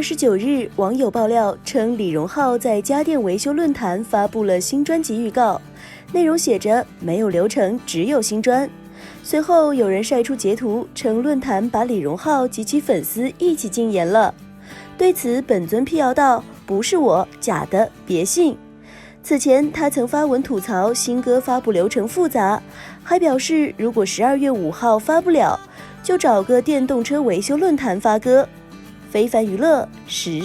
29日，网友爆料称李荣浩在家电维修论坛发布了新专辑预告，内容写着“没有流程，只有新专”。随后有人晒出截图，称论坛把李荣浩及其粉丝一起禁言了。对此，本尊辟谣道：“不是我，假的，别信。”此前，他曾发文吐槽新歌发布流程复杂，还表示如果12月5号发不了，就找个电动车维修论坛发歌。非凡娱乐实。